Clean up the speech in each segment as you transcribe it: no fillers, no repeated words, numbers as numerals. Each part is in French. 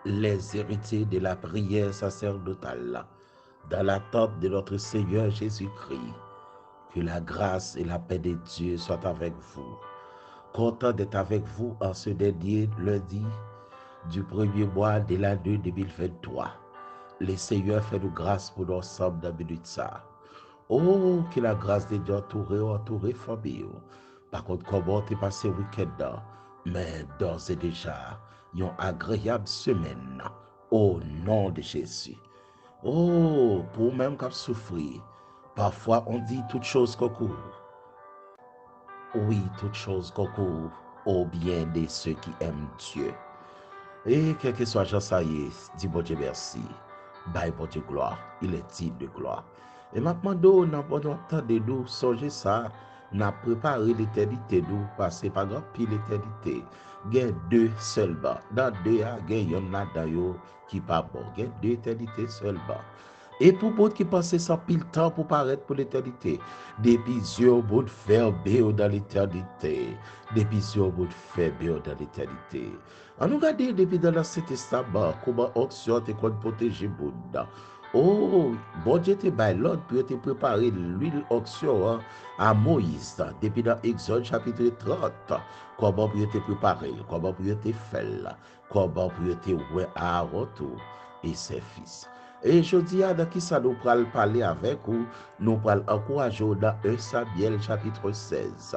les héritiers de la prière sacerdotale, dans l'attente de notre Seigneur Jésus-Christ. Que la grâce et la paix de Dieu soient avec vous. Content d'être avec vous en ce dernier lundi du premier mois de l'année 2023. Le Seigneur fait nous grâce pour l'ensemble de minutes ça. Oh, que la grâce de Dieu entoure famille. Par contre, comment t'es passé le week-end? Mais d'ores et déjà, une agréable semaine au nom de Jésus. Oh, pour même qu'on souffre, parfois on dit toutes choses concourent. Oui, toutes choses concourent au bien de ceux qui aiment Dieu. Et quel que soit Jean Saïe, dis bon Dieu merci. Bye bon Dieu gloire. Il est digne de gloire. Et maintenant, nous avons temps de nous songer ça. Nous avons préparé l'éternité, nous passer par grand pile l'éternité. Il y a deux seulement. Dans deux, il y en a dans qui pas bon. Il y a deux éternités seulement. Et pour beaucoup qui pensent sans pile temps pour paraître pour l'éternité, des yeux vont faire béo dans l'éternité. Des yeux vont faire béo dans l'éternité. On nous regarde depuis dans l'Ancien Testament comment Oxyon te kon protéger Bouddha. Oh, bon Dieu te bail l'ordre pour te préparer l'huile Oxyon à Moïse depuis dans Exode chapitre 30. Comment pour te préparer, comment pour te faire, comment pour te ouais à Aaron et ses fils. Et je dis à qui ça nous pral parler avec ou nous pral encourager dans 1 Samuel chapitre 16.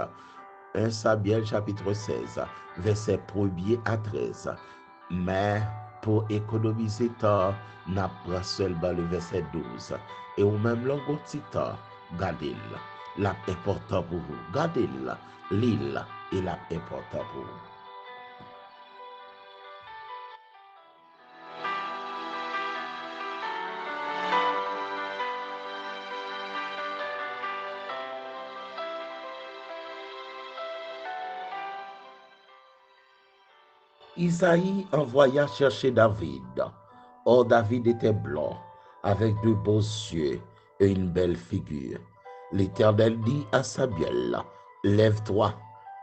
1 Samuel chapitre 16, verset 1er à 13. Mais pour économiser temps, n'a pas seulement le verset 12. Et au même long petit temps, gardez-le. Là important pour vous. Gardez-le. L'île est là important pour vous. Isaïe envoya chercher David. Or David était blanc, avec de beaux yeux et une belle figure. L'Éternel dit à Samuel, lève-toi,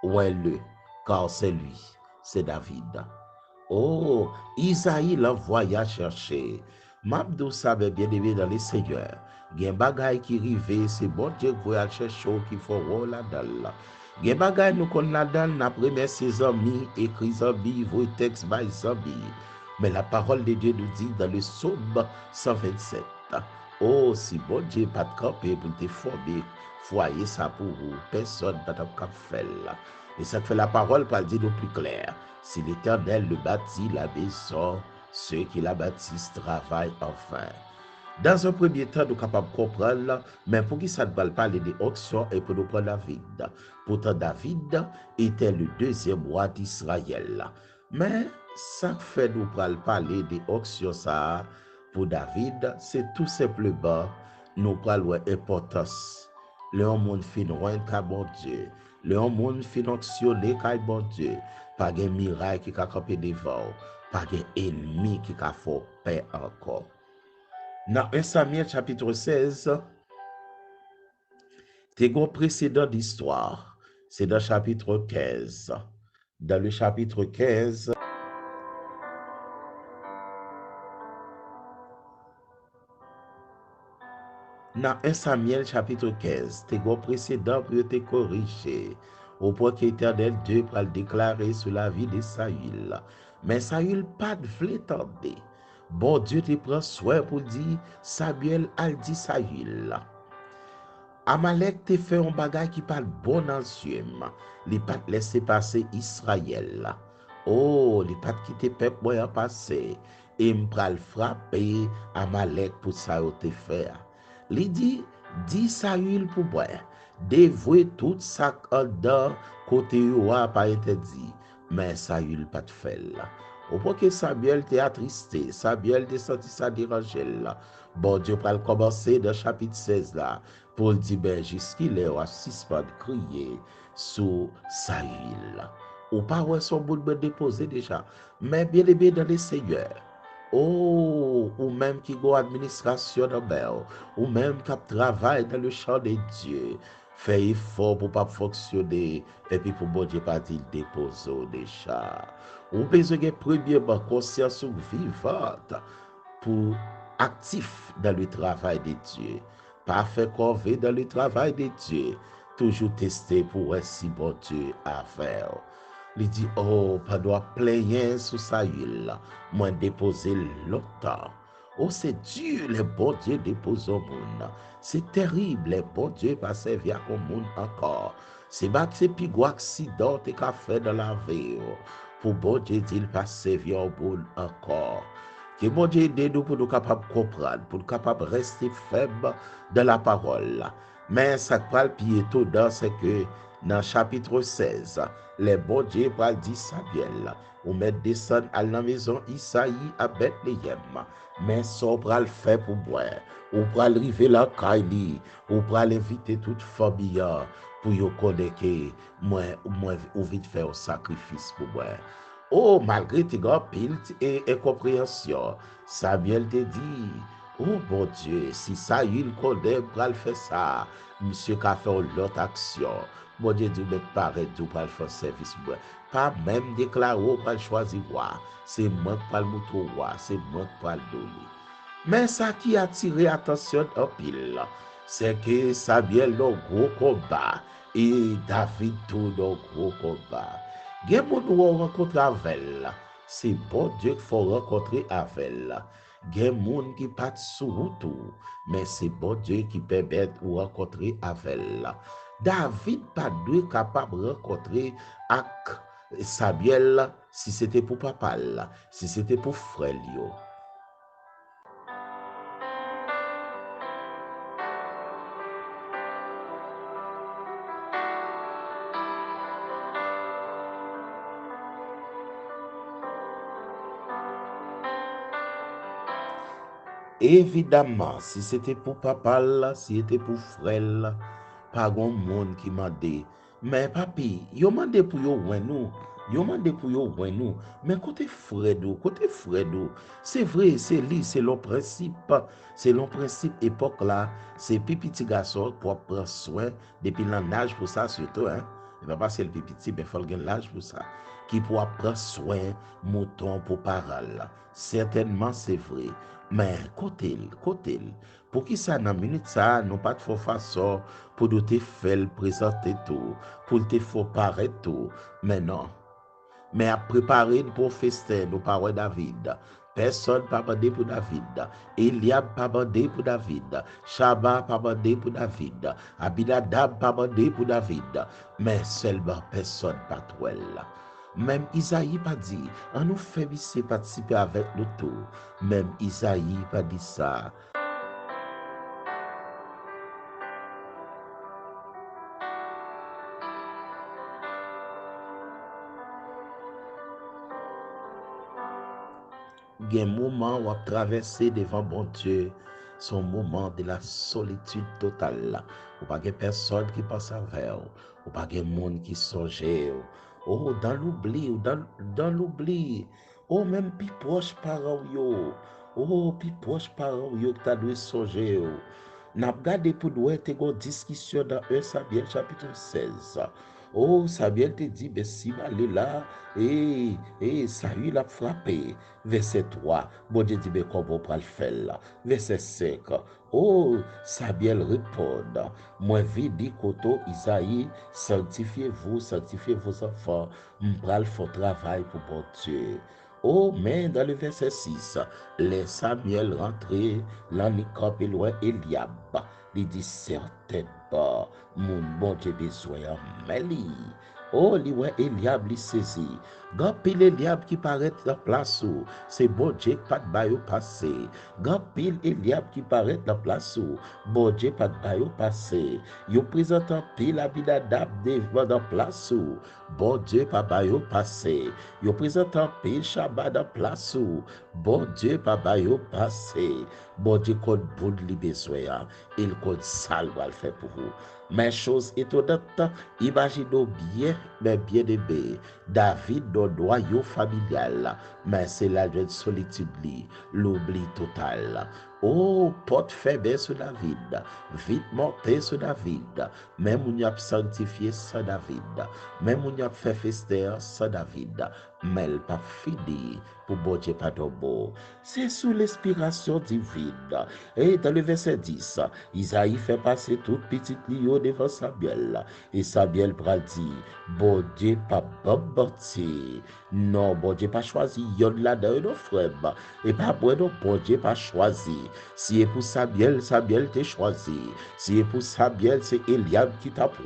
ouais-le, car c'est lui, c'est David. Oh, Isaïe l'envoya chercher. Mabdou savait bien aimé dans les seigneurs. Gen bagay qui rive, c'est bon Dieu qui va chercher qui font là-dedans. Gen bagay nous kon là-dedans, n'a premier ses amis, écrit amis, vos textes by amis. Mais la parole de Dieu nous dit dans le psaume 127. Oh, si bon Dieu pas de camper pour te former, foyer ça pour vous, personne ne peut faire là. Et ça fait la parole pour dire nous plus clair. Si l'Éternel le bâtit la maison, ceux qui la bâtissent travaillent enfin. Dans un premier temps, nous sommes capables de comprendre, mais pour qui ça ne va parler des auctions et pour nous prendre David. Pourtant, David était le deuxième roi d'Israël. Mais ça fait nous parler des auctions ça pour David, c'est tout simplement nous parlons importance. Le monde fin loin de bon Dieu. Le monde fin actionné de bon Dieu. Pas de miracle qui a campé devant. Pas d'ennemi qui a fait paix encore. Dans 1 Samuel chapitre 16, tu as un précédent d'histoire. C'est dans le chapitre 15. Dans le chapitre 15, dans 1 Samuel chapitre 15, tu as un précédent pour te corriger. Au point qu'Éternel Dieu pour le déclarer sur la vie de Saül. Mais Saül pas de vle tande. Bon Dieu te prend soin pour dire, Samuel a dit Saül. Amalek te fait un bagage qui parle bon dans le ciel. Il pas laisser passer Israël. Oh, il pas quitter peuple moyen passer. Et m'pral frapper Amalek pour ça te faire. Il dit Saül pour moi, dévouer tout ça en dedans côté roi pas interdit. Mais Saül pas de fait là. Au point que Samuel t'est attristé, Samuel t'est senti ça déranger là. Bon Dieu pral commencer dans chapitre 16 là. Paul dit, ben, jusqu'il est à 6 pas de crier sous Saül. Ou pas ouais son bout de déposé déjà. Mais bien aimé dans les seigneurs. Oh, ou même qui go administration dans bel, ou même qui travaille dans le champ de Dieu. fait effort pour pas fonctionner, et puis pour bon Dieu pas dire déposer déjà. Ou besoin de premièrement conscience vivante pour actif dans le travail de Dieu. Pas fait corvée dans le travail de Dieu. Toujours tester pour voir si bon Dieu a fait. Il dit, oh, pas doit plaigner sous sa huile, moi déposer longtemps. Oh, c'est dur, les bons dieux déposent au monde. C'est terrible, les bons dieux pas servir comme monde encore. C'est battre c'est plus gros accident qu'a fait dans la vie. Pour bon Dieu dit, pas servir au monde encore. Que bon Dieu aide nous pour nous capables de comprendre, pour nous capables de rester faibles dans la parole. Mais ça qui pied étonnant, c'est que dans le chapitre 16, les bons dieux va dire Samuel, ou mettre descendre à la maison Isaïe à Bethléem. Mais ça va le faire pour moi. Ou pour arriver là, Kaili, ou pour inviter toute famille pour y connaître que moi, ou vite faire un sacrifice pour moi. Oh, malgré tes grands piles et incompréhension, Samuel te dit, oh bon Dieu, si ça il connaît, pour faire ça, monsieur qu'a fait l'autre action. Bon Dieu dit, mais paraît tout pour faire service. Pas même déclarer pour choisir roi. C'est moi qui parle mouton roi, c'est moi qui parle donner. Mais ça qui a attiré attention en pile, c'est que Samuel dans gros combat et David tout dans gros combat. Il y a des gens qui rencontrent avec elle. C'est bon Dieu qu'il faut rencontrer avec elle. Il y a des gens qui partent sur tout, mais c'est bon Dieu qui permet de rencontrer avec elle. David pas dû capable de rencontrer avec Samuel si c'était pour papa, si c'était pour frère. Évidemment, si c'était pour papa, là, si c'était pour frère, là, pas grand monde qui m'a dit. Mais papi, yo m'a dit pour yo ouais nous. Yo m'a dit pour yo ouais nous. Mais côté Fredo, c'est vrai, c'est lui, c'est le principe époque là, c'est petit garçon pour prendre soin depuis l'âge pour ça surtout, hein. Il va pas c'est le petit, mais il faut qu'il l'âge pour ça. Qui pourra prendre soin mouton pour parole. Certainement, c'est vrai. Mais côté, pour qui ça dans minute ça, non pas de façon pour nous te faire présenter tout, pour te faire paraître tout. Mais non. Mais à préparer pour festin, nous parlons David. Personne pas bandé pour David. Eliab pas bandé pour David. Shaba pas bandé pour David. Abinadab pas bandé pour David. Mais seulement personne pas trop là. Même Isaïe pas dit, on nous fait participer avec nous tout. Même Isaïe pas dit ça. Il y a un moment où on traverser devant bon Dieu, son moment de la solitude totale. Ou pas de personne qui passe avec ou pas de monde qui songe. Oh, dans l'oubli, dans l'oubli. Oh, même plus proche parents yo. Oh, plus proche parents yo que tu dû songer. N'a regardé pour nous une discussion dans 1 Samuel chapitre 16. Oh, Samuel te dit, mais si mal est là, Saül a frappé. Verset 3, bon Dieu dit, mais comment on peut le faire là? Verset 5, oh, Samuel répond, moi, dit koto Isaïe, sanctifiez vos enfants, m'pral font travail pour bon Dieu. Oh, mais dans le verset 6, les Samuel rentré, l'anikamp et loin Eliab, il dit certainement, mon bon Dieu besoin, mais oh, li ouais Eliab li saisi. Gan pile Eliab qui paraît dans place ou, c'est bon Dieu qui pas de bayo passé. Gan pile Eliab qui paraît dans place ou, bon Dieu pas de bayo passé. Yo présentant pile Abinadab devant dans place ou, bon Dieu pas bayo passé. Yo présentant pile Shabbat dans place ou, bon Dieu pas bayo passé. Bon Dieu compte bon li besoin, il compte sale va le faire pour vous. Mais chose étonnante, imaginons bien, mais bien aimé, David dans le noyau familial, mais c'est la jeune solitude, l'oubli total. Oh, porte fermée sur David, vite montée sur David, même on y a sanctifié sans David, même on y a fait festin sans David, mais elle pas fini pour bon Dieu pas tomber. C'est sous l'inspiration divine. Et dans le verset 10, Isaïe fait passer toute petite lion devant Samuel. Et Samuel pral dit, bon Dieu pas bâti. Non, bon Dieu pas choisi yon là dans nos frères. Et pas bon, bon Dieu pas choisi. Si c'est pour Samuel, Samuel t'a choisi. Si c'est pour Samuel, c'est Eliab qui t'a pris.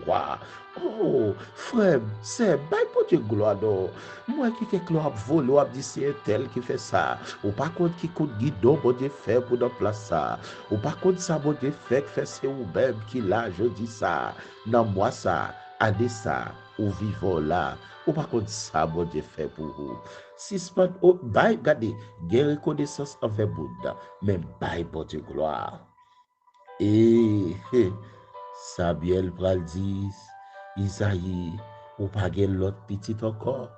Oh, frère, c'est bail pour Dieu gloire. Non. Moi qui fais gloire volo, dit c'est tel qui fait ça. Ou par contre qui compte guidon, bon Dieu fait pour dans place ça. Ou par contre ça, bon Dieu fait que c'est ou même qui là, je dis ça. Non, moi ça, année ça, ou vivons là. Ou par contre ça, bon Dieu fait pour vous. Si c'est pas, oh, bail, regardez, gain reconnaissance envers Bouddha, mais bail bon Dieu gloire. Et Samuel pral dit, Isaïe, ou pas gen l'autre petit encore.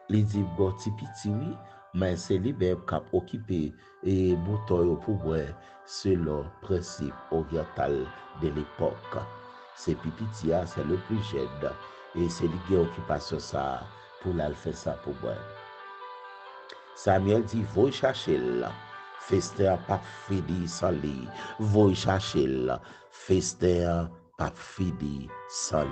Il dit, bon, ti petit oui, mais c'est lui-même qui a occupé et bouton pour voir selon principe oriental de l'époque. C'est Pipitia, c'est le plus jeune, et c'est lui qui a occupation ça pour la faire ça pour moi. Samuel dit, voy chercher là. Festin pas fini sans lui. Voy chercher là. Festin pas fini sans lui.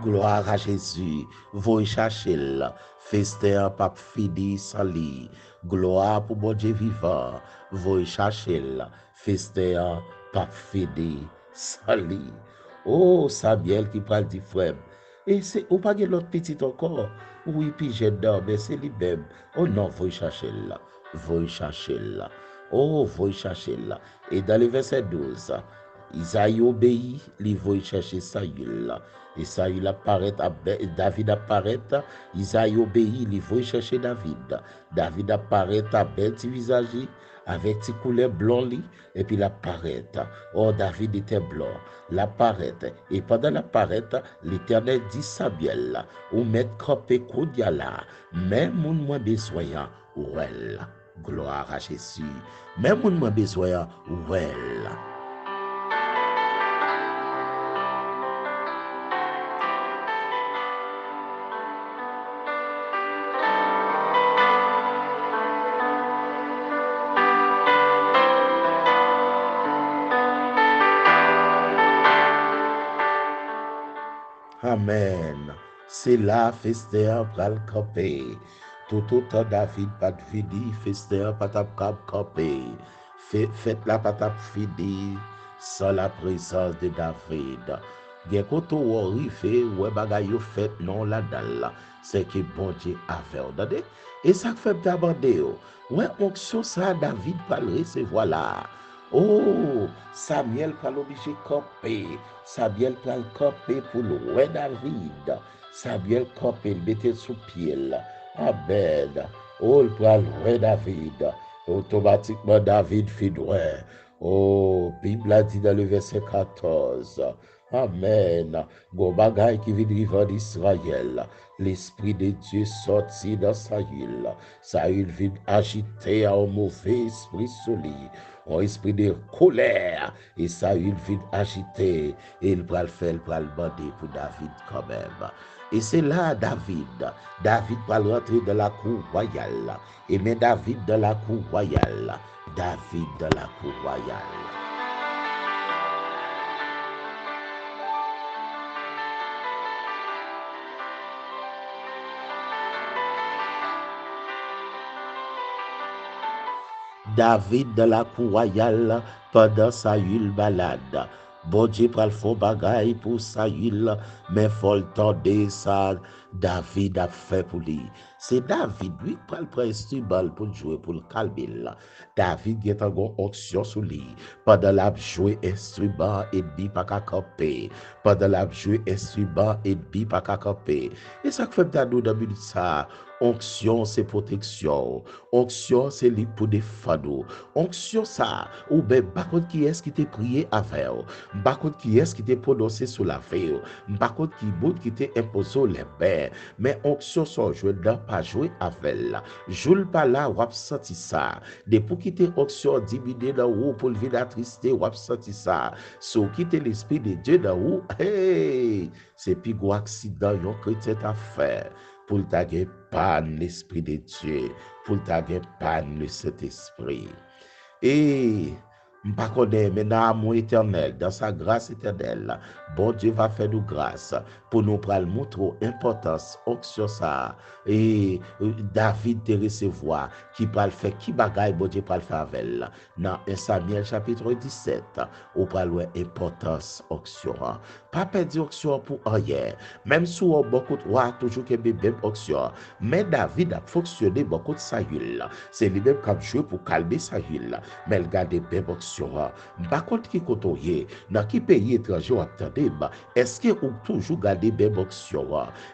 Gloire à Jésus, voy chercher là. Festin pas fini sans lui. Gloire pour mon Dieu vivant, voy chercher là. Festin pas fini sans lui. Oh, Samuel qui parle du frère. Et c'est, ou pas l'autre petit encore. Oui, puis j'ai dormi, mais c'est lui-même. Oh non, voy chercher là. Voy chercher là. Oh, voy chercher là. Et dans le verset 12, Isaïe obéit, il va chercher Saül. Et Saül apparaît, David apparaît, Isaïe obéit, il va chercher David. David apparaît à bel visage, avec petit couleur blanc, et puis il apparaît. Oh, David était blanc, l'apparaît. Et pendant l'apparaît, l'Éternel dit Samuel, ou mettre campé Koudia là, même mon moins besoin, well. Gloire à Jésus. Même mon moins besoin, well. Amen. C'est là, festin pral camper. Tout autant David pas fini, festin pas tap camper. Faites la pas tap fini sans la présence de David. Gen koto wori fait, ouais bagay yo fait non la dalle. C'est que bon Dieu a fait ordonner. Et ça fait d'abandé yo. Ouais, onction ça David pas le recevoir là. Oh, Samuel pral obligé camper. Samuel pral camper pour le roi David. Samuel camper, il mettait sous pied là. Amen. Oh, il pral roi David. Automatiquement, David fit droit. Oh, Bible a dit dans le verset 14. Amen. Go bagay qui vit vivre d'Israël. L'Esprit de Dieu sortit dans Saül. Saül vit agité à un mauvais esprit sur lui. Un esprit de colère. Et Saül vit agité. Et il va le faire, il va le bander pour David quand même. Et c'est là David. David va rentrer dans la cour royale. Et met David dans la cour royale. David dans la cour royale. David dans la cour royale pendant Saül malade. Bon Dieu pral font bagaille pour Saül, mais faut le tendre ça, David a fait pour lui. C'est David, lui, qui prend le instrument pour jouer, pour le calmer. David qui est en onction sur lui. Pendant la jouer instrument, ennemi pas qu'à camper. Pendant la jouer instrument, ennemi pas qu'à camper. Et ça fait nous dans ça. Onction, c'est protection. Onction, c'est libre pour défendre. Onction, ça, ou bien, par contre, qui est-ce qui t'a prié avec? Par contre, qui est-ce qui t'a prononcé sur la veille? Par contre, qui t'a imposé les mains? Mais onction, sont joué dans pas jouer avec là. Joule pas là, ou senti ça. Depuis quitter onction, diminuer dans ou pour le vide attristé, ou senti ça. So, quitter l'esprit de Dieu dans ou, hey, c'est plus gros accident, yon chrétien t'a fait. Pour ta panne l'Esprit de Dieu, pour ta panne le Saint-Esprit. Et m'pas connaît maintenant amour éternel, dans sa grâce éternelle, bon Dieu va faire nous grâce pour nous prendre montrer l'importance onction ça. Et David te recevoir qui va le faire, qui bagaille bon Dieu va le faire avec elle. Dans 1 Samuel chapitre 17, on parle de l'importance onction. Pas perdre onction pour rien. Même si on beaucoup de roi toujours que même onction. Mais David a fonctionné beaucoup de Saül. C'est lui-même qui a joué pour calmer Saül. Mais il garde bien onction. Par contre, qui côtoie, dans qui pays étranger attendez, est-ce que vous toujours gardez bien onction?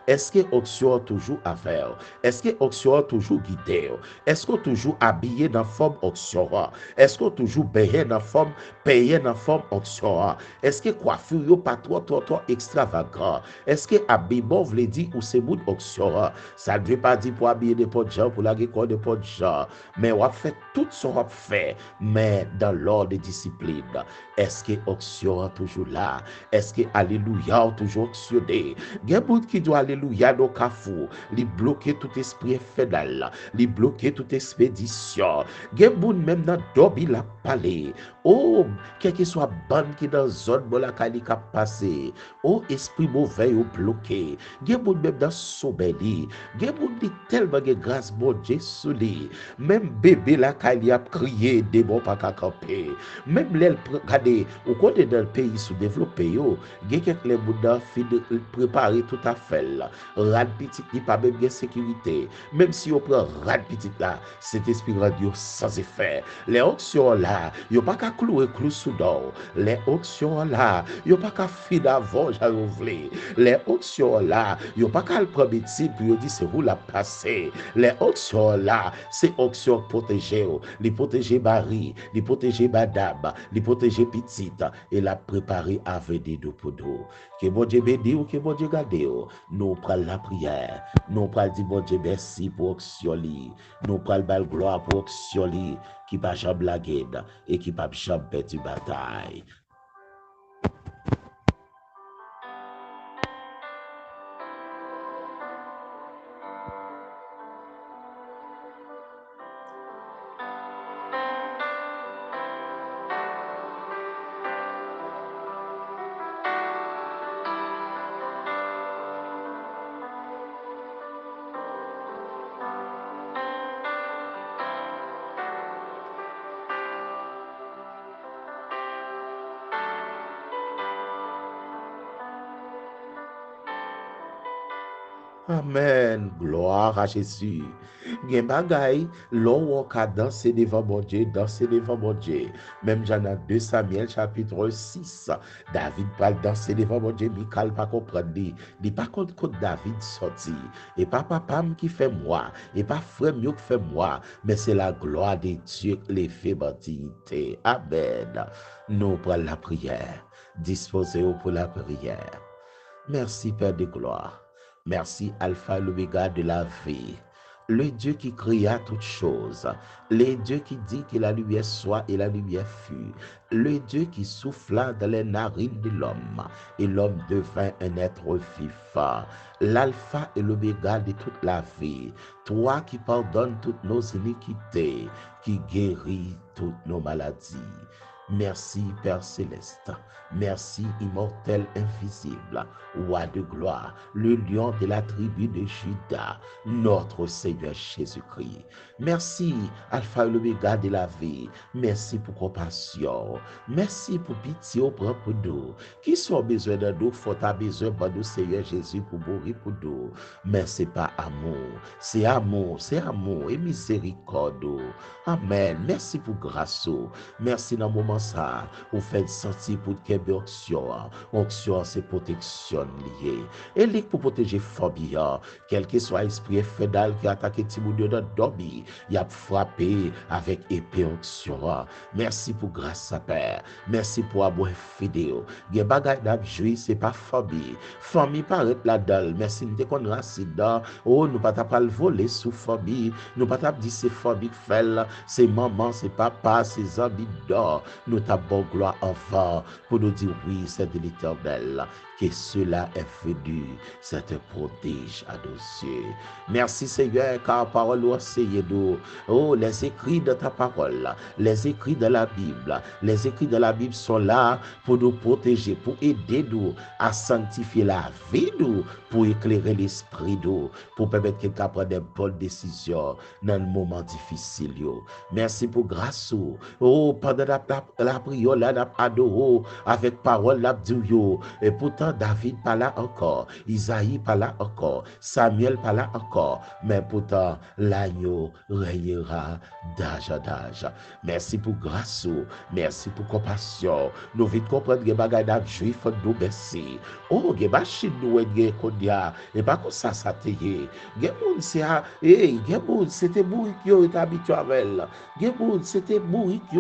Est-ce que onction a toujours à faire? Est-ce que onction a toujours guidé? Est-ce que toujours habillé dans forme onction? Est-ce que toujours payé dans forme onction? Est-ce que coiffure yo pas trop extravagant? Est-ce que habillement veut dire ou c'est moun onction? Ça ne veut pas dire pour habiller des potes de gens, pour la guérir des potes de gens, mais on a fait tout ce qu'on a fait, mais dans l'ordre de discipline. Est-ce que onction est toujours là? Est-ce que alléluia est toujours onctionné? Il y a beaucoup qui doit alléluia dans le cafou, li bloquer tout esprit infidèle, li bloquer toute expédition. Il y a beaucoup même dans Dobi la palais. Oh, quel que soit bonne qui dans zone où la kali ka passé. Oh, esprit mauvais ou bloqué. Il y a beaucoup même dans Sobeli. Il y a beaucoup qui tellement de grâce bon Dieu sous lui. Même bébé la kali a crié des bons pas qu'à camper. Même les regardez, au côté dans le pays sous-développé, il y a quelques les bouddhas qui préparer tout à fait là. Rad petit ni pas même de sécurité. Même si on prend rad petit là, cet esprit radio sans effet. Les options là, il pas qu'à clouer clou sous d'or. Les options là, il pas qu'à fin avant j'avoue. Les options là, il pas qu'à le premier type puis dit c'est vous la passer. Les options là, c'est option protéger, les protéger Marie, les protéger madame, les protéger petite et la préparer à venir de pour nous. Que bon Dieu bénisse ou que bon Dieu garde. Nous prenons la prière. Nous prenons dire bon Dieu merci pour option li. Nous prenons la gloire pour option li qui va jamais la guerre et qui va jamais perdre une bataille. Amen. Gloire à Jésus. Gen bagay, l'on ka danser devant mon Dieu, danser devant mon Dieu. Même j'en ai 2 Samuel chapitre 6. David parle danser devant mon Dieu, Michal pas comprendre. Dit pas contre David sorti. Et pas papa qui fait moi, et pas frère mieux qui fait moi, mais c'est la gloire de Dieu qui les fait baptiser. Amen. Nous prenons la prière. Disposez-vous pour la prière. Merci Père de gloire. Merci Alpha et l'Oméga de la vie. Le Dieu qui créa toutes choses. Le Dieu qui dit que la lumière soit et la lumière fut. Le Dieu qui souffla dans les narines de l'homme et l'homme devint un être vif. L'Alpha et l'Oméga de toute la vie. Toi qui pardonnes toutes nos iniquités, qui guéris toutes nos maladies. Merci, Père céleste. Merci, immortel, invisible, roi de gloire, le lion de la tribu de Juda, notre Seigneur Jésus-Christ. Merci, Alpha et l'Oméga de la vie. Merci pour compassion. Merci pour pitié au propre nous. Qui sont besoin de nous, faut ta besoin de nous, Seigneur Jésus, pour mourir pour nous. Mais c'est pas amour, c'est amour et miséricorde. Amen. Merci pour grâce. Merci dans le moment ça. Vous faites sentir pour que onction. Onction, c'est protection liée. Et lié pour protéger famille. Quel que soit l'esprit fédéral qui attaque Timounio dans dormi, il a frappé avec épée onction. Merci pour grâce à Père. Merci pour amour fidèle. Gen bagay d'ap joui, c'est pas famille. Famille paraît là-dedans. Merci de qu'on racine. Oh, nous pas pas voler sous famille. Nous pas tap dit c'est famille fait, c'est maman, c'est papa, c'est amis d'or. Nous t'avons gloire avant pour nous dire oui, c'est de l'Éternel que cela est venu, ça te protège à nos yeux. Merci Seigneur, car parole enseigne nous. Oh, les écrits de ta parole, les écrits de la Bible, les écrits de la Bible sont là pour nous protéger, pour aider nous à sanctifier la vie nous, pour éclairer l'esprit nous, pour permettre quelqu'un prenne des bonnes décisions dans le moment difficile. Merci pour grâce. Oh, pendant la prière, la adoré avec parole, la dit. Et pourtant, David pas là encore, Isaïe pas là encore, Samuel pas là encore, mais pourtant, l'agneau régnera d'âge en âge. Merci pour grâce, merci pour compassion. Nous vite comprendre que bagay d'ap juif nous merci. Oh, que machine nous est kodia, et pas comme ça teye. Gen moun c'est gen moun c'était mourir qui est habitué avec. Gen moun c'était mourir qui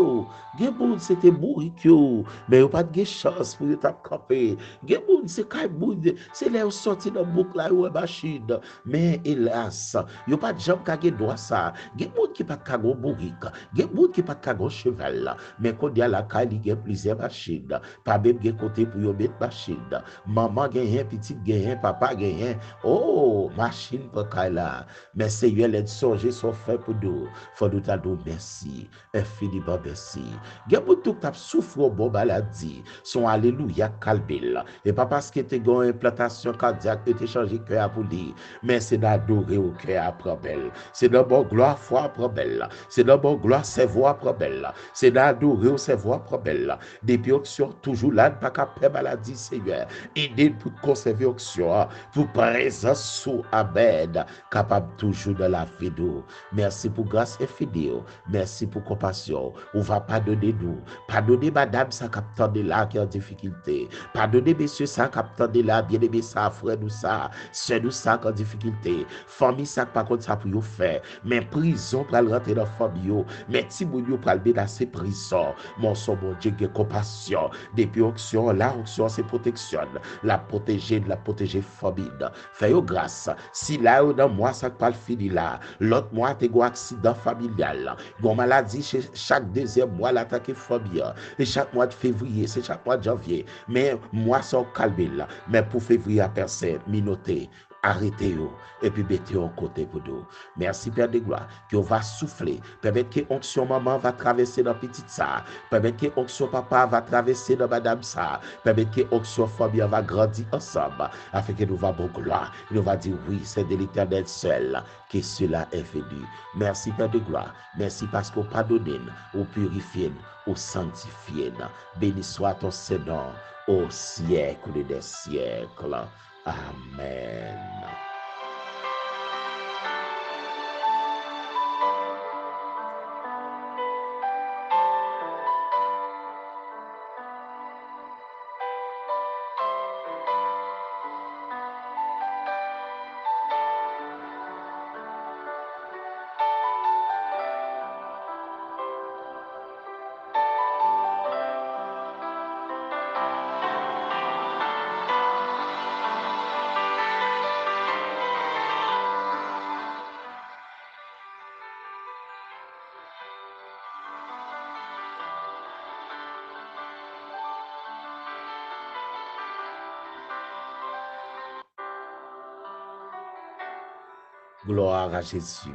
gen moun c'était mourir qui mais yo pas de chance pour t'a camper. Gen moun c'est kay moun c'est là sorti dans boucle là ou machine. Mais hélas, yo pas de jambe ka gen droit ça. Gen moun qui pas ka go mourir. Gen moun qui pas ka go cheval. Mais quand il y a la kay li gen plusieurs machines. Pas même gen côté pour yo mettre machine. Maman gen petit gen papa gen. Oh, machine pour kay là. Mais Seigneur, les songes sont faits pour nous. Faut nous t'adore merci. Infiniment merci. Gen moun tout t'a souffre au bon maladie. Son alléluia calbel. Et pas parce que t'es gon implantation cardiaque que t'es changé cœur pour lui. Mais c'est d'adorer au cœur après belle. C'est dans bon gloire foi après belle. C'est dans bon gloire cerveau après belle. C'est d'adorer au cerveau après belle. Depuis option toujours là pas capable maladie Seigneur. Aider pour conserver option pour présence sous Amen capable toujours de la vie d'eau. Merci pour grâce et fidèle. Merci pour compassion. On va pardonner nous. Pardonnez madame ça capteur de là qui est en difficulté. Pardonnez monsieur ça capteur de là bien aimé ça frère nous ça. C'est nous ça qui est en difficulté. Famille ça par contre ça pour vous faire. Mais prison pour rentrer dans famille. Mais si vous pour le menacer prison. Mon son mon Dieu qui compassion. Depuis onction la onction c'est protection. La protéger famille. Fais-vous grâce. Si là dans moi ça pas fini là. L'autre mois t'es un accident familial. Gon maladie chaque deuxième mois l'attaque famille. Et chaque mois de février, c'est chaque mois de janvier. Mais moi ça calme là. Mais pour février à personne, minoter. Arrêtez-vous et puis mettez-vous en côté pour nous. Merci Père de gloire, qu'on va souffler. Permettre que onction maman va traverser dans petite ça. Permettre que onction papa va traverser dans madame ça. Permettre que onction famille va grandir ensemble. Afin que nous va bon gloire. Nous va dire oui, c'est de l'Éternel seul que cela est venu. Merci Père de gloire. Merci parce qu'on pardonne, on purifie, on sanctifie. Béni soit ton Seigneur au siècle des siècles. Amen. Gloire à Jésus.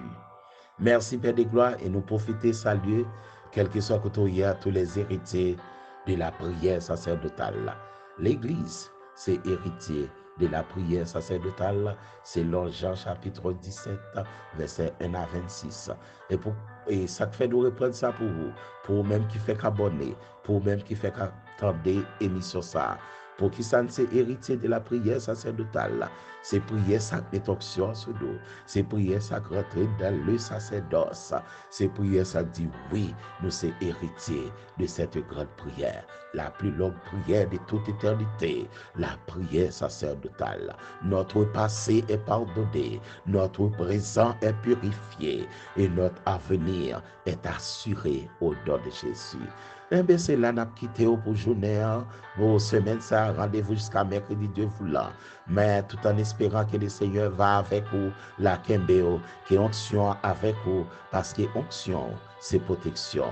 Merci Père de gloire et nous profiter saluer quel que soit côté il y a tous les héritiers de la prière sacerdotale. L'Église, c'est héritier de la prière sacerdotale, selon Jean chapitre 17, verset 1 à 26. Et ça te fait nous reprendre ça pour même qui fait qu'abonner, pour même qui fait qu'attendre émission ça. Pour qui ça ne c'est héritier de la prière sacerdotale, c'est prière ça met onction sur nous, c'est prière ça rentrer dans le sacerdoce, c'est prière ça dit oui, nous c'est héritier de cette grande prière, la plus longue prière de toute éternité, la prière sacerdotale. Notre passé est pardonné, notre présent est purifié et notre avenir est assuré au nom de Jésus. Eh bien, c'est là n'a quitté pour journée, vos semaines, ça rendez-vous jusqu'à mercredi, Dieu voulant. Mais tout en espérant que le Seigneur va avec vous, la Kembeo, que onction avec vous, parce que onction, c'est protection.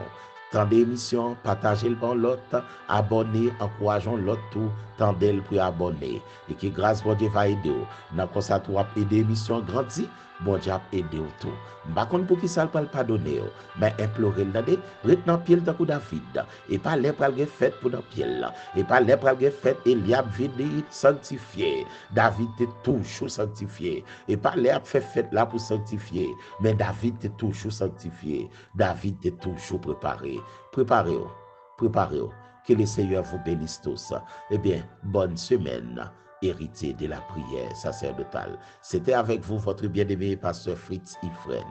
Tendez l'émission, partagez le bon l'autre, abonnez, encourageons l'autre tout, tendez le pour abonner. Et que grâce bon Dieu va aider vous. Dans comme ça, tu vas aider l'émission grandir, bon Dieu va aider vous tout. Par contre, pour qui ça ne peut pas donner, mais implorer le dé, retenant pied dans coup David, et pas les pral fait pour dans pied là, et pas les pral fait Eliab vini sanctifié. David est toujours sanctifié, et pas les fait fête là pour sanctifier, mais David est toujours sanctifié. David est toujours préparé. Préparez-vous, préparez-vous. Que le Seigneur vous bénisse tous. Eh bien, bonne semaine, héritier de la prière sacerdotale. C'était avec vous votre bien-aimé pasteur Fritz Ifren.